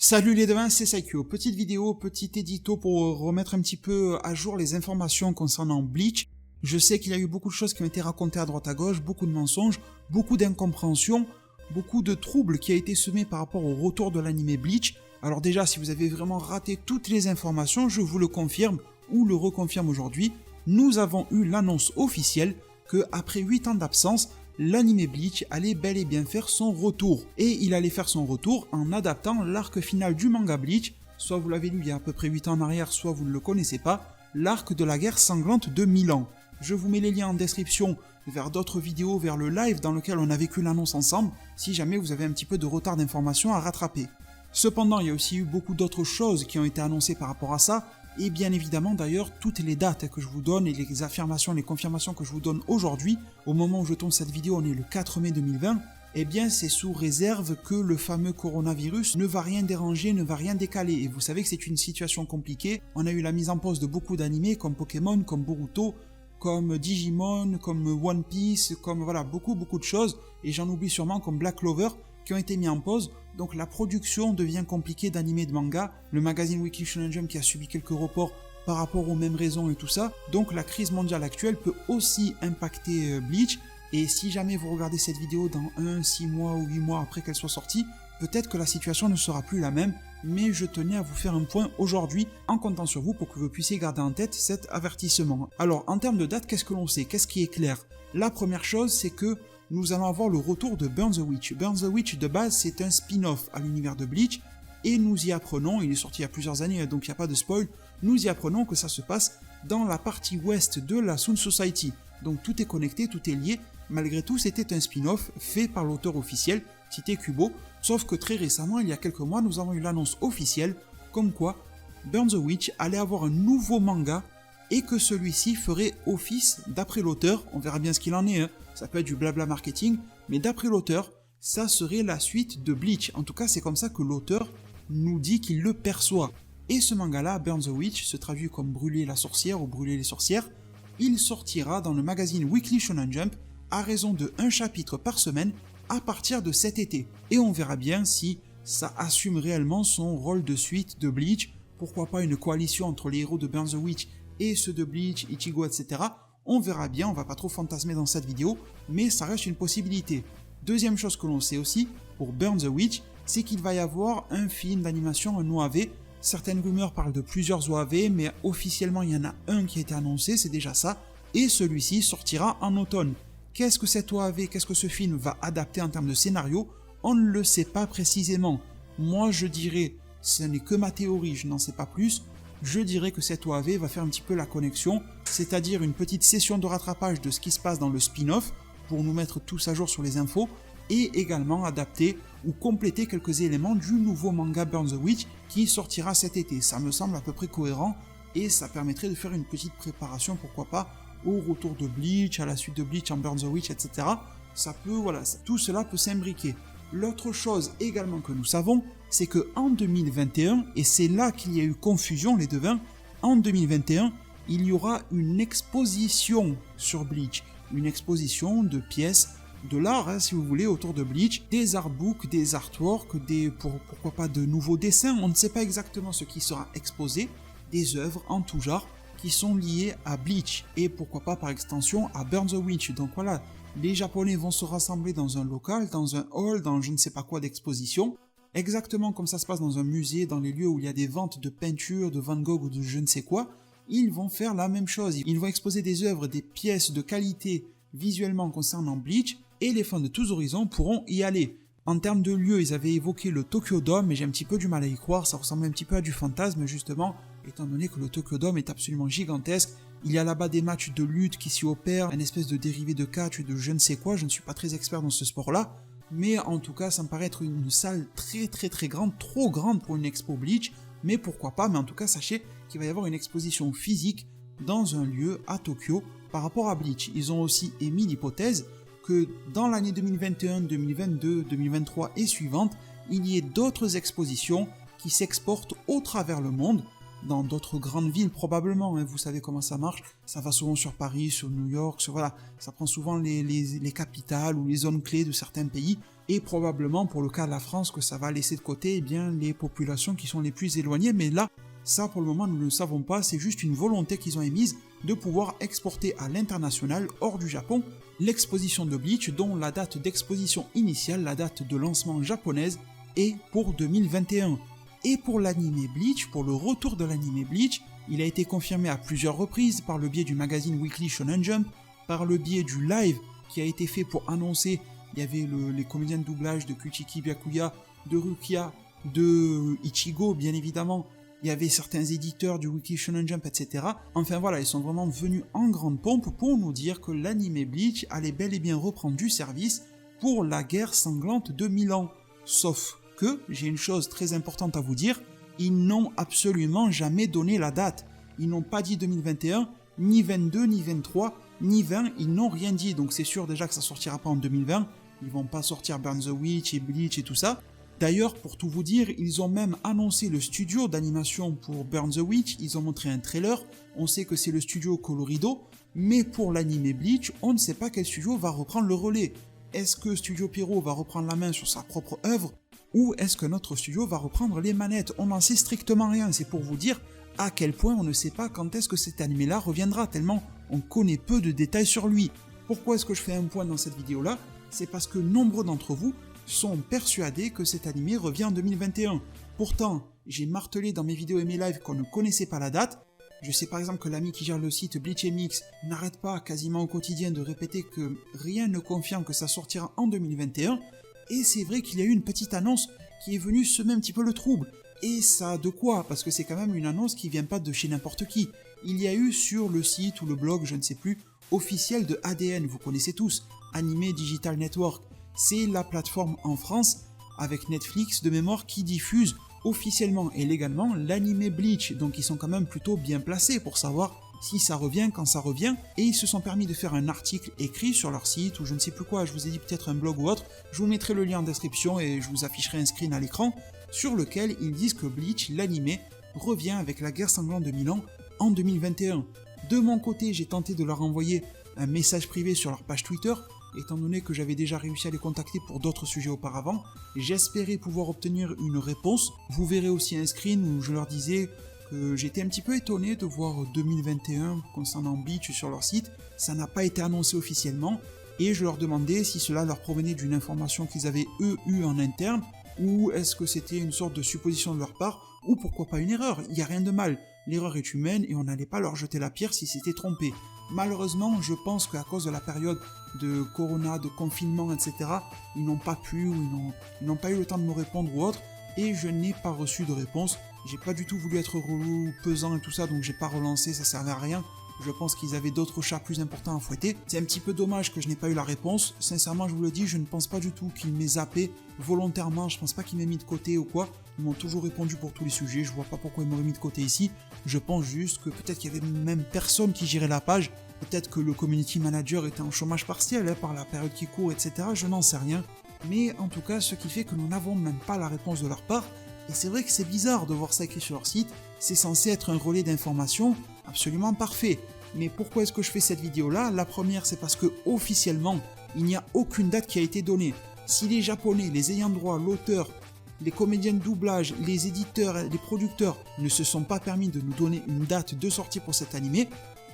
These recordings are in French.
Salut les devins, c'est Saikyo. Petite vidéo, petit édito pour remettre un petit peu à jour les informations concernant Bleach. Je sais qu'il y a eu beaucoup de choses qui ont été racontées à droite à gauche, beaucoup de mensonges, beaucoup d'incompréhensions, beaucoup de troubles qui a été semé par rapport au retour de l'anime Bleach. Alors déjà, si vous avez vraiment raté toutes les informations, je vous le confirme ou le reconfirme aujourd'hui, nous avons eu l'annonce officielle que après 8 ans d'absence, l'anime Bleach allait bel et bien faire son retour. Et il allait faire son retour en adaptant l'arc final du manga Bleach, soit vous l'avez lu il y a à peu près 8 ans en arrière, soit vous ne le connaissez pas, l'arc de la guerre sanglante de 1000 ans. Je vous mets les liens en description vers d'autres vidéos, vers le live dans lequel on a vécu l'annonce ensemble, si jamais vous avez un petit peu de retard d'information à rattraper. Cependant, il y a aussi eu beaucoup d'autres choses qui ont été annoncées par rapport à ça, et bien évidemment d'ailleurs toutes les dates que je vous donne et les affirmations, les confirmations que je vous donne aujourd'hui, au moment où je tourne cette vidéo, on est le 4 mai 2020, eh bien c'est sous réserve que le fameux coronavirus ne va rien déranger, ne va rien décaler. Et vous savez que c'est une situation compliquée, on a eu la mise en pause de beaucoup d'animés comme Pokémon, comme Boruto, comme Digimon, comme One Piece, comme voilà, beaucoup de choses, et j'en oublie sûrement comme Black Clover, qui ont été mis en pause, donc la production devient compliquée d'animés et de manga, le magazine Weekly Shonen Jump qui a subi quelques reports par rapport aux mêmes raisons et tout ça, donc la crise mondiale actuelle peut aussi impacter Bleach, et si jamais vous regardez cette vidéo dans 1, 6 mois ou 8 mois après qu'elle soit sortie, peut-être que la situation ne sera plus la même, mais je tenais à vous faire un point aujourd'hui en comptant sur vous pour que vous puissiez garder en tête cet avertissement. Alors en termes de date, qu'est-ce que l'on sait? Qu'est-ce qui est clair? La première chose, c'est que nous allons avoir le retour de Burn the Witch. Burn the Witch de base c'est un spin-off à l'univers de Bleach, et nous y apprenons, il est sorti il y a plusieurs années donc il n'y a pas de spoil, nous y apprenons que ça se passe dans la partie ouest de la Sun Society. Donc tout est connecté, tout est lié, malgré tout c'était un spin-off fait par l'auteur officiel, Tite Kubo, sauf que très récemment, il y a quelques mois, nous avons eu l'annonce officielle comme quoi Burn the Witch allait avoir un nouveau manga et que celui-ci ferait office, d'après l'auteur, on verra bien ce qu'il en est, ça peut être du blabla marketing, mais d'après l'auteur, ça serait la suite de Bleach. En tout cas, c'est comme ça que l'auteur nous dit qu'il le perçoit. Et ce manga-là, Burn the Witch, se traduit comme brûler la sorcière ou brûler les sorcières. Il sortira dans le magazine Weekly Shonen Jump à raison de 1 chapitre par semaine à partir de cet été. Et on verra bien si ça assume réellement son rôle de suite de Bleach. Pourquoi pas une coalition entre les héros de Burn the Witch et ceux de Bleach, Ichigo, etc. On verra bien, on va pas trop fantasmer dans cette vidéo, mais ça reste une possibilité. Deuxième chose que l'on sait aussi, pour Burn the Witch, c'est qu'il va y avoir un film d'animation, un OAV. Certaines rumeurs parlent de plusieurs OAV, mais officiellement il y en a un qui a été annoncé, c'est déjà ça, et celui-ci sortira en automne. Qu'est-ce que cet OAV, qu'est-ce que ce film va adapter en termes de scénario? On ne le sait pas précisément. Moi je dirais, ce n'est que ma théorie, je n'en sais pas plus, je dirais que cet OAV va faire un petit peu la connexion, c'est-à-dire une petite session de rattrapage de ce qui se passe dans le spin-off, pour nous mettre tous à jour sur les infos, et également adapter ou compléter quelques éléments du nouveau manga Burn the Witch qui sortira cet été. Ça me semble à peu près cohérent, et ça permettrait de faire une petite préparation, pourquoi pas, au retour de Bleach, à la suite de Bleach en Burn the Witch, etc. Ça peut, voilà, tout cela peut s'imbriquer. L'autre chose également que nous savons, c'est que en 2021, et c'est là qu'il y a eu confusion les devins, en 2021, il y aura une exposition sur Bleach, une exposition de pièces, de l'art si vous voulez autour de Bleach, des artbooks, des artworks, pourquoi pas de nouveaux dessins, on ne sait pas exactement ce qui sera exposé, des œuvres en tout genre qui sont liées à Bleach, et pourquoi pas par extension à Burn the Witch. Donc voilà, les Japonais vont se rassembler dans un local, dans un hall, dans je ne sais pas quoi d'exposition, exactement comme ça se passe dans un musée, dans les lieux où il y a des ventes de peintures, de Van Gogh ou de je ne sais quoi. Ils vont faire la même chose, ils vont exposer des œuvres, des pièces de qualité visuellement concernant Bleach, et les fans de tous horizons pourront y aller. En termes de lieu, ils avaient évoqué le Tokyo Dome, mais j'ai un petit peu du mal à y croire, ça ressemble un petit peu à du fantasme justement, étant donné que le Tokyo Dome est absolument gigantesque. Il y a là-bas des matchs de lutte qui s'y opèrent, une espèce de dérivé de catch ou de je ne sais quoi, je ne suis pas très expert dans ce sport-là, mais en tout cas ça me paraît être une salle très grande, trop grande pour une expo Bleach, mais pourquoi pas, mais en tout cas sachez qu'il va y avoir une exposition physique dans un lieu à Tokyo par rapport à Bleach. Ils ont aussi émis l'hypothèse que dans l'année 2021, 2022, 2023 et suivantes, il y ait d'autres expositions qui s'exportent au travers le monde, dans d'autres grandes villes probablement, hein. Vous savez comment ça marche, ça va souvent sur Paris, sur New York, voilà, ça prend souvent les capitales ou les zones clés de certains pays, et probablement pour le cas de la France que ça va laisser de côté eh bien, les populations qui sont les plus éloignées, mais là, ça pour le moment nous ne le savons pas, c'est juste une volonté qu'ils ont émise de pouvoir exporter à l'international, hors du Japon, l'exposition de Bleach dont la date d'exposition initiale, la date de lancement japonaise, est pour 2021. Et pour l'anime Bleach, pour le retour de l'anime Bleach, il a été confirmé à plusieurs reprises par le biais du magazine Weekly Shonen Jump, par le biais du live qui a été fait pour annoncer, il y avait les comédiens de doublage de Kuchiki Byakuya, de Rukia, de Ichigo bien évidemment, il y avait certains éditeurs du Weekly Shonen Jump, etc. Enfin voilà, ils sont vraiment venus en grande pompe pour nous dire que l'anime Bleach allait bel et bien reprendre du service pour la guerre sanglante de 1000 ans. Sauf que, j'ai une chose très importante à vous dire, ils n'ont absolument jamais donné la date. Ils n'ont pas dit 2021, ni 22, ni 23, ni 20, ils n'ont rien dit. Donc c'est sûr déjà que ça sortira pas en 2020, ils vont pas sortir Burn the Witch et Bleach et tout ça. D'ailleurs, pour tout vous dire, ils ont même annoncé le studio d'animation pour Burn the Witch, ils ont montré un trailer, on sait que c'est le studio Colorido, mais pour l'anime Bleach, on ne sait pas quel studio va reprendre le relais. Est-ce que Studio Pierrot va reprendre la main sur sa propre œuvre, ou est-ce que notre studio va reprendre les manettes? On n'en sait strictement rien, c'est pour vous dire à quel point on ne sait pas quand est-ce que cet anime-là reviendra, tellement on connaît peu de détails sur lui. Pourquoi est-ce que je fais un point dans cette vidéo-là? C'est parce que nombreux d'entre vous sont persuadés que cet anime revient en 2021. Pourtant, j'ai martelé dans mes vidéos et mes lives qu'on ne connaissait pas la date. Je sais par exemple que l'ami qui gère le site Bleach MX n'arrête pas quasiment au quotidien de répéter que rien ne confirme que ça sortira en 2021, et c'est vrai qu'il y a eu une petite annonce qui est venue semer un petit peu le trouble. Et ça de quoi? Parce que c'est quand même une annonce qui vient pas de chez n'importe qui. Il y a eu sur le site ou le blog, je ne sais plus, officiel de ADN, vous connaissez tous, Anime Digital Network. C'est la plateforme en France, avec Netflix de mémoire, qui diffuse officiellement et légalement l'anime Bleach, donc ils sont quand même plutôt bien placés pour savoir si ça revient, quand ça revient, et ils se sont permis de faire un article écrit sur leur site, ou je ne sais plus quoi, je vous ai dit peut-être un blog ou autre, je vous mettrai le lien en description et je vous afficherai un screen à l'écran, sur lequel ils disent que Bleach, l'anime, revient avec la guerre sanglante de Milan en 2021. De mon côté, j'ai tenté de leur envoyer un message privé sur leur page Twitter, étant donné que j'avais déjà réussi à les contacter pour d'autres sujets auparavant, j'espérais pouvoir obtenir une réponse. Vous verrez aussi un screen où je leur disais que j'étais un petit peu étonné de voir 2021 concernant Bleach sur leur site, ça n'a pas été annoncé officiellement, et je leur demandais si cela leur provenait d'une information qu'ils avaient eux eue en interne, ou est-ce que c'était une sorte de supposition de leur part, ou pourquoi pas une erreur, il n'y a rien de mal. L'erreur est humaine et on n'allait pas leur jeter la pierre s'ils s'étaient trompés. Malheureusement, je pense qu'à cause de la période de corona, de confinement, etc., ils n'ont pas pu ou ils n'ont pas eu le temps de me répondre ou autre, et je n'ai pas reçu de réponse. J'ai pas du tout voulu être relou, pesant et tout ça, donc j'ai pas relancé, ça servait à rien. Je pense qu'ils avaient d'autres chats plus importants à fouetter. C'est un petit peu dommage que je n'ai pas eu la réponse. Sincèrement, je vous le dis, je ne pense pas du tout qu'ils m'aient zappé volontairement. Je pense pas qu'ils m'aient mis de côté ou quoi. Ils m'ont toujours répondu pour tous les sujets. Je vois pas pourquoi ils m'auraient mis de côté ici. Je pense juste que peut-être qu'il y avait même personne qui gérait la page. Peut-être que le community manager était en chômage partiel par la période qui court, etc. Je n'en sais rien. Mais en tout cas, ce qui fait que nous n'avons même pas la réponse de leur part. Et c'est vrai que c'est bizarre de voir ça écrit sur leur site. C'est censé être un relais d'information absolument parfait. Mais pourquoi est-ce que je fais cette vidéo-là? La première, c'est parce que officiellement, il n'y a aucune date qui a été donnée. Si les Japonais, les ayants droit, l'auteur, les comédiens de doublage, les éditeurs, les producteurs ne se sont pas permis de nous donner une date de sortie pour cet animé,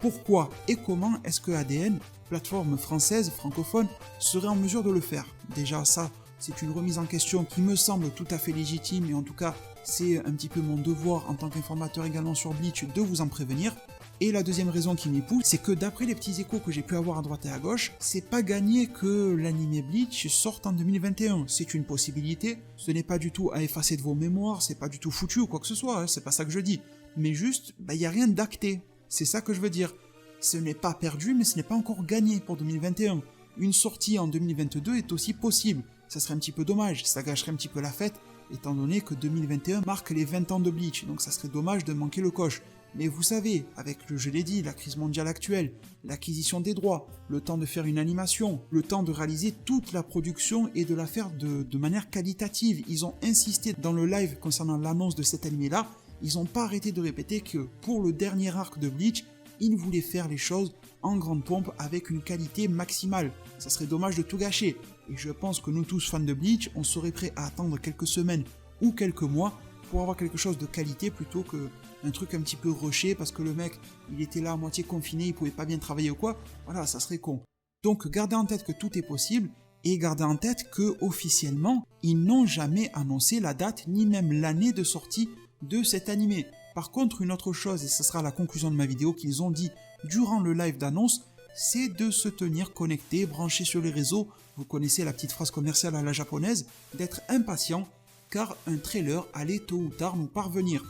pourquoi et comment est-ce que ADN, plateforme française, francophone, serait en mesure de le faire? Déjà ça, c'est une remise en question qui me semble tout à fait légitime et en tout cas, c'est un petit peu mon devoir en tant qu'informateur également sur Bleach de vous en prévenir. Et la deuxième raison qui m'y pousse, c'est que d'après les petits échos que j'ai pu avoir à droite et à gauche, c'est pas gagné que l'anime Bleach sorte en 2021. C'est une possibilité, ce n'est pas du tout à effacer de vos mémoires, c'est pas du tout foutu ou quoi que ce soit, c'est pas ça que je dis. Mais juste, y a rien d'acté. C'est ça que je veux dire. Ce n'est pas perdu, mais ce n'est pas encore gagné pour 2021. Une sortie en 2022 est aussi possible. Ça serait un petit peu dommage, ça gâcherait un petit peu la fête, étant donné que 2021 marque les 20 ans de Bleach, donc ça serait dommage de manquer le coche. Mais vous savez, avec, je l'ai dit, la crise mondiale actuelle, l'acquisition des droits, le temps de faire une animation, le temps de réaliser toute la production et de la faire de manière qualitative. Ils ont insisté dans le live concernant l'annonce de cet anime-là, ils n'ont pas arrêté de répéter que pour le dernier arc de Bleach, ils voulaient faire les choses en grande pompe avec une qualité maximale. Ça serait dommage de tout gâcher. Et je pense que nous tous fans de Bleach, on serait prêts à attendre quelques semaines ou quelques mois pour avoir quelque chose de qualité plutôt qu'un truc un petit peu rushé parce que le mec, il était là à moitié confiné, il pouvait pas bien travailler ou quoi. Voilà, ça serait con. Donc gardez en tête que tout est possible et gardez en tête que officiellement, ils n'ont jamais annoncé la date ni même l'année de sortie de cet animé. Par contre, une autre chose, et ce sera la conclusion de ma vidéo, qu'ils ont dit durant le live d'annonce, c'est de se tenir connecté, branché sur les réseaux, vous connaissez la petite phrase commerciale à la japonaise, d'être impatient, car un trailer allait tôt ou tard nous parvenir.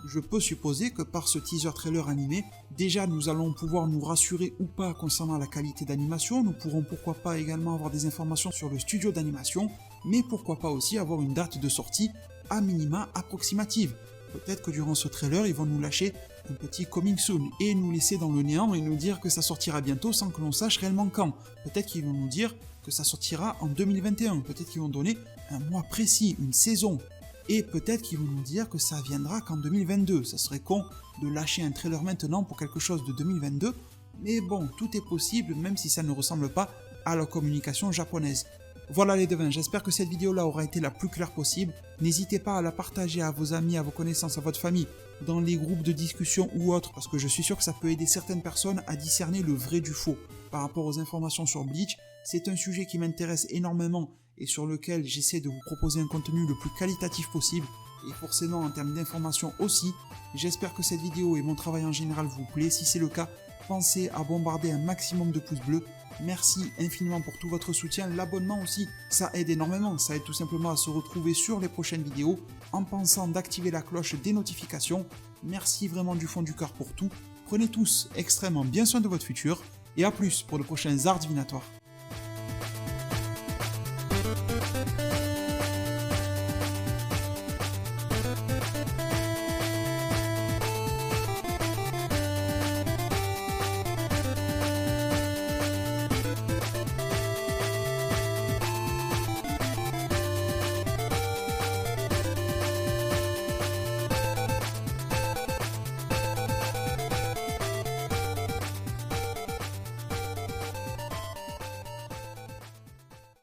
Je peux supposer que par ce teaser trailer animé, déjà nous allons pouvoir nous rassurer ou pas concernant la qualité d'animation, nous pourrons pourquoi pas également avoir des informations sur le studio d'animation, mais pourquoi pas aussi avoir une date de sortie à minima approximative. Peut-être que durant ce trailer, ils vont nous lâcher un petit coming soon et nous laisser dans le néant et nous dire que ça sortira bientôt sans que l'on sache réellement quand. Peut-être qu'ils vont nous dire que ça sortira en 2021, peut-être qu'ils vont donner un mois précis, une saison. Et peut-être qu'ils vont nous dire que ça viendra qu'en 2022. Ça serait con de lâcher un trailer maintenant pour quelque chose de 2022. Mais bon, tout est possible même si ça ne ressemble pas à la communication japonaise. Voilà les devins, j'espère que cette vidéo-là aura été la plus claire possible. N'hésitez pas à la partager à vos amis, à vos connaissances, à votre famille, dans les groupes de discussion ou autres, parce que je suis sûr que ça peut aider certaines personnes à discerner le vrai du faux. Par rapport aux informations sur Bleach, c'est un sujet qui m'intéresse énormément et sur lequel j'essaie de vous proposer un contenu le plus qualitatif possible, et forcément en termes d'informations aussi. J'espère que cette vidéo et mon travail en général vous plaît. Si c'est le cas, pensez à bombarder un maximum de pouces bleus. Merci infiniment pour tout votre soutien, l'abonnement aussi, ça aide énormément, ça aide tout simplement à se retrouver sur les prochaines vidéos en pensant d'activer la cloche des notifications. Merci vraiment du fond du cœur pour tout, prenez tous extrêmement bien soin de votre futur et à plus pour de prochains arts divinatoires.